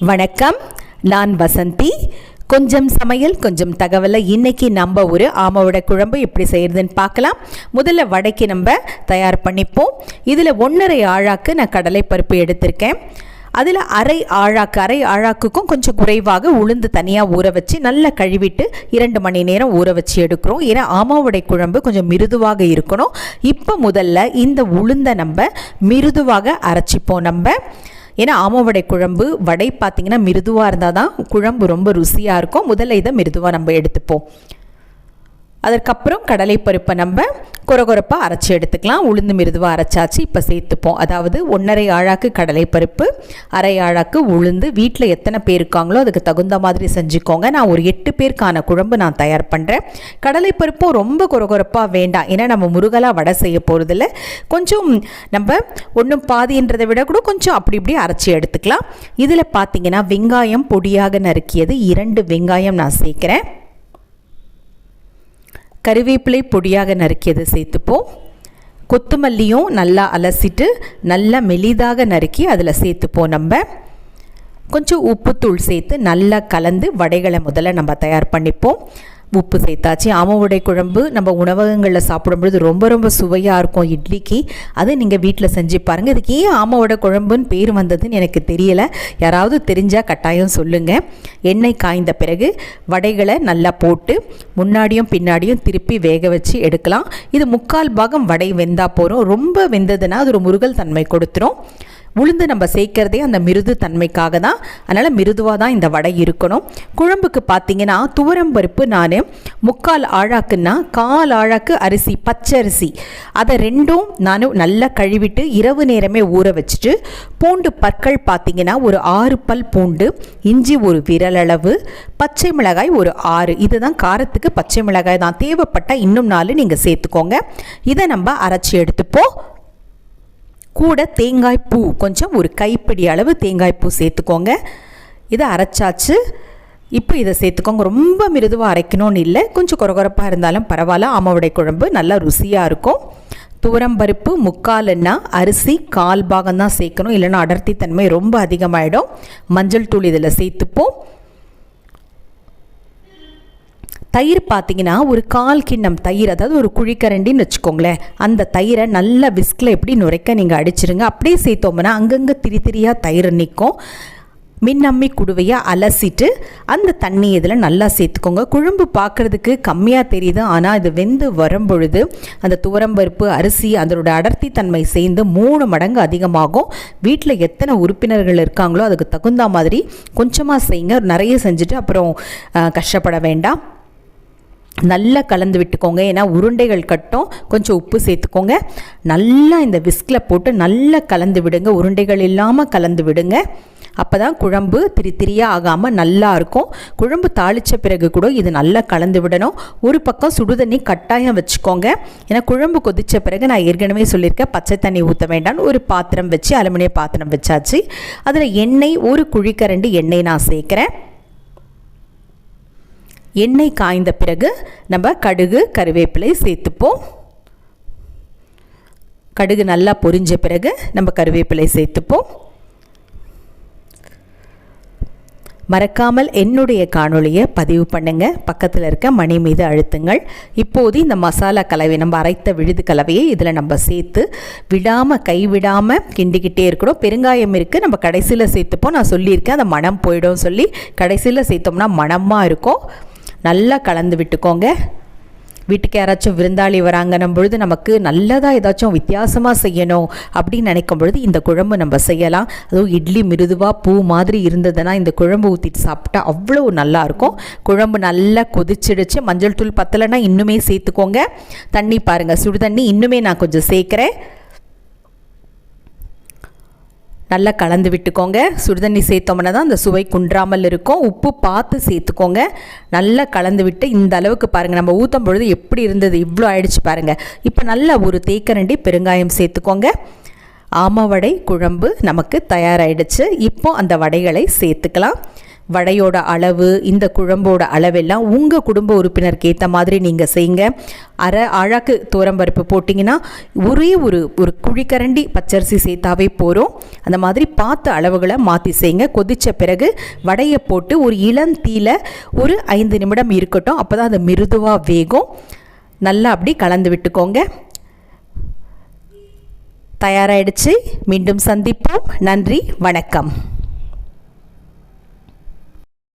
வணக்கம், நான் வசந்தி. கொஞ்சம் சமையல் கொஞ்சம் தகவலை இன்றைக்கி நம்ம ஒரு ஆமவடை குழம்பு எப்படி செய்கிறதுன்னு பார்க்கலாம். முதல்ல வடைக்கு நம்ம தயார் பண்ணிப்போம். இதில் 1.5 ஆழாக்கு நான் கடலைப்பருப்பு எடுத்திருக்கேன். அதில் அரை ஆழாக்குக்கும் கொஞ்சம் குறைவாக உளுந்து தனியாக ஊற வச்சு நல்லா கழுவிட்டு 2 மணி நேரம் ஊற வச்சு எடுக்கிறோம். ஏன்னா ஆமவடை குழம்பு கொஞ்சம் மிருதுவாக இருக்கணும். இப்போ முதல்ல இந்த உளுந்தை நம்ம மிருதுவாக அரைச்சிப்போம். ஏன்னா ஆமவடை குழம்பு வடை பார்த்திங்கன்னா மிருதுவாக இருந்தால் தான் குழம்பு ரொம்ப ருசியாக இருக்கும். முதல்ல இதை மிருதுவாக நம்ம எடுத்துப்போம். அதற்கப்புறம் கடலைப்பருப்பை நம்ம கொரகொரப்பாக அரைச்சி எடுத்துக்கலாம். உளுந்து மிருதுவாக அரைச்சாச்சு. இப்போ சேர்த்துப்போம். அதாவது 1.5 ஆழாக்கு கடலைப்பருப்பு, அரை ஆழாக்கு உளுந்து. வீட்டில் எத்தனை பேர் இருக்காங்களோ அதுக்கு தகுந்த மாதிரி செஞ்சுக்கோங்க. நான் ஒரு 8 பேருக்கான குழம்பு நான் தயார் பண்ணுறேன். கடலைப்பருப்பும் ரொம்ப கொரகொரப்பாக வேண்டாம். ஏன்னா நம்ம முருகலாக வடை செய்ய போகிறதில்ல. கொஞ்சம் நம்ம ஒன்றும் பாதின்றதை விட கூட கொஞ்சம் அப்படி இப்படி அரைச்சி எடுத்துக்கலாம். இதில் பார்த்திங்கன்னா வெங்காயம் பொடியாக நறுக்கியது 2 வெங்காயம் நான் சேர்க்குறேன். கறிவேப்பிலை பொடியாக நறுக்கியது சேர்த்துப்போம். கொத்தமல்லியும் நல்லா அலசிட்டு நல்லா மெலிதாக நறுக்கி அதில் சேர்த்துப்போம். நம்ம கொஞ்சம் உப்புத்தூள் சேர்த்து நல்லா கலந்து வடைகளை முதல்ல நம்ம தயார் பண்ணிப்போம். உப்பு சேர்த்தாச்சு. ஆமவடை குழம்பு நம்ம உணவகங்களில் சாப்பிடும்பொழுது ரொம்ப ரொம்ப சுவையாக இருக்கும் இட்லிக்கு. அது நீங்கள் வீட்டில் செஞ்சு பாருங்கள். இதுக்கு ஏன் ஆமவடை குழம்புன்னு பேர் வந்ததுன்னு எனக்கு தெரியலை. யாராவது தெரிஞ்சால் கட்டாயம் சொல்லுங்கள். எண்ணெய் காய்ந்த பிறகு வடைகளை நல்லா போட்டு முன்னாடியும் பின்னாடியும் திருப்பி வேக வச்சு எடுக்கலாம். இது 3/4 பாகம் வடை வெந்தால் போகிறோம். ரொம்ப வெந்ததுன்னா அது ஒரு முருகல் தன்மை கொடுத்துரும். உளுந்து நம்ம சேர்க்கிறதே அந்த மிருது தன்மைக்காக தான். அதனால் மிருதுவாக தான் இந்த வடை இருக்கணும். குழம்புக்கு பார்த்திங்கன்னா துவரம்பருப்பு நான் 3/4 ஆழாக்குன்னா 1/4 ஆழாக்கு அரிசி, பச்சரிசி, அதை 2ம் நான் நல்லா கழுவிட்டு இரவு நேரமே ஊற வச்சுட்டு, பூண்டு பற்கள் பார்த்திங்கன்னா ஒரு 6 பல் பூண்டு, இஞ்சி ஒரு விரலளவு, பச்சை மிளகாய் ஒரு 6. இதுதான் காரத்துக்கு பச்சை மிளகாய் தான். தேவைப்பட்ட இன்னும் 4 நீங்கள் சேர்த்துக்கோங்க. இதை நம்ம அரைச்சி எடுத்துப்போம். கூட தேங்காய் பூ கொஞ்சம் ஒரு கைப்பிடி அளவு தேங்காய் பூ சேர்த்துக்கோங்க. இதை அரைச்சாச்சு. இப்போ இதை சேர்த்துக்கோங்க. ரொம்ப மிருதுவாக அரைக்கணும்னு இல்லை, கொஞ்சம் கொரகொரப்பாக இருந்தாலும் பரவாயில்ல. ஆமவடை குழம்பு நல்லா ருசியாக இருக்கும். துவரம்பருப்பு 3/4ன்னா அரிசி 1/4 பாகம் தான் சேர்க்கணும், இல்லைன்னா அடர்த்தி தன்மை ரொம்ப அதிகமாகிடும். மஞ்சள் தூள் இதில் சேர்த்துப்போம். தயிர் பார்த்திங்கன்னா ஒரு 1/4 கிண்ணம் தயிர், அதாவது ஒரு குழிக்கரண்டின்னு வச்சுக்கோங்களேன். அந்த தயிரை நல்லா விஸ்கில் எப்படி நுரைக்க நீங்கள் அடிச்சிருங்க. அப்படியே சேர்த்தோம்னா அங்கங்கே திரியாக தயிர் நிற்கும். மின்னம்மி குடுவையை அலசிட்டு அந்த தண்ணி இதில் நல்லா சேர்த்துக்கோங்க. குழம்பு பார்க்குறதுக்கு கம்மியாக தெரியுது, ஆனால் இது வெந்து வரும்பொழுது அந்த துவரம்பருப்பு அரிசி அதோட அடர்த்தி தன்மை சேர்ந்து 3 மடங்கு அதிகமாகும். வீட்டில் எத்தனை உறுப்பினர்கள் இருக்காங்களோ அதுக்கு தகுந்த மாதிரி கொஞ்சமாக செய்யுங்க. நிறைய செஞ்சுட்டு அப்புறம் கஷ்டப்பட வேண்டாம். நல்லா கலந்து விட்டுக்கோங்க. ஏன்னா உருண்டைகள் கட்டும். கொஞ்சம் உப்பு சேர்த்துக்கோங்க. நல்லா இந்த விஸ்கில் போட்டு நல்லா கலந்து விடுங்க. உருண்டைகள் இல்லாமல் கலந்து விடுங்க. அப்போ தான் குழம்பு திரியாக ஆகாமல் நல்லா இருக்கும். குழம்பு தாளித்த பிறகு கூட இது நல்லா கலந்து விடணும். ஒரு பக்கம் சுடுதண்ணி கட்டாயம் வச்சுக்கோங்க. ஏன்னா குழம்பு கொதித்த பிறகு நான் ஏற்கனவே சொல்லியிருக்கேன், பச்சை தண்ணி ஊற்ற வேண்டாம்னு. ஒரு பாத்திரம் வச்சு அலுமினிய பாத்திரம் வச்சாச்சு. அதில் எண்ணெய் ஒரு குழிக்கரண்டி எண்ணெய் நான் சேர்க்குறேன். எண்ணெய் காய்ந்த பிறகு நம்ம கடுகு கருவேப்பிலை சேர்த்துப்போம். கடுகு நல்லா பொரிஞ்ச பிறகு நம்ம கருவேப்பிலை சேர்த்துப்போம். மறக்காமல் என்னுடைய காணொளியை பதிவு பண்ணுங்கள். பக்கத்தில் இருக்க மணி மீது அழுத்துங்கள். இப்போது இந்த மசாலா கலவை, நம்ம அரைத்த விழுது கலவையை இதில் நம்ம சேர்த்து விடாமல் கைவிடாமல் கிண்டிக்கிட்டே இருக்கணும். பெருங்காயம் இருக்குது, நம்ம கடைசியில் சேர்த்துப்போம். நான் சொல்லியிருக்கேன் அந்த மணம் போயிடும் சொல்லி. கடைசியில் சேர்த்தோம்னா மணமாக இருக்கும். நல்லா கலந்து விட்டுக்கோங்க. வீட்டுக்கு யாராச்சும் விருந்தாளி வராங்கன்னும் பொழுது நமக்கு நல்லதாக ஏதாச்சும் வித்தியாசமாக செய்யணும் அப்படின்னு நினைக்கும் பொழுது இந்த குழம்பு நம்ம செய்யலாம். அதுவும் இட்லி மிருதுவாக பூ மாதிரி இருந்ததுன்னா இந்த குழம்பு ஊற்றிட்டு சாப்பிட்டா அவ்வளோ நல்லாயிருக்கும். குழம்பு நல்லா கொதிச்சிடுச்சு. மஞ்சள் தூள் பத்தலைன்னா இன்னுமே சேர்த்துக்கோங்க. தண்ணி பாருங்கள், சுடு தண்ணி இன்னுமே நான் கொஞ்சம் சேர்க்குறேன். நல்லா கலந்து விட்டுக்கோங்க. சுடுதண்ணி சேர்த்தோம்னா தான் அந்த சுவை குன்றாமல் இருக்கும். உப்பு பார்த்து சேர்த்துக்கோங்க. நல்லா கலந்து விட்டு இந்த அளவுக்கு பாருங்கள், நம்ம ஊற்றும் பொழுது எப்படி இருந்தது, இவ்வளோ ஆயிடுச்சு பாருங்கள். இப்போ நல்லா ஒரு தேக்கரண்டி பெருங்காயம் சேர்த்துக்கோங்க. ஆமவடை குழம்பு நமக்கு தயாராகிடுச்சு. இப்போ அந்த வடைகளை சேர்த்துக்கலாம். வடையோட அளவு, இந்த குழம்போட அளவெல்லாம் உங்கள் குடும்ப உறுப்பினருக்கு ஏற்ற மாதிரி நீங்கள் செய்யுங்க. அரை அழகு துவரம்பருப்பு போட்டிங்கன்னா ஒரே ஒரு குழிக்கரண்டி பச்சரிசி சேர்த்தாவே போகிறோம். அந்த மாதிரி பார்த்து அளவுகளை மாற்றி செய்யுங்க. கொதித்த பிறகு வடையை போட்டு ஒரு இளந்தீயில் ஒரு 5 நிமிடம் இருக்கட்டும். அப்போ தான் அது மிருதுவாக வேகும். நல்லா அப்படி கலந்து விட்டுக்கோங்க. தயாராகிடுச்சு. மீண்டும் சந்திப்போம். நன்றி, வணக்கம்.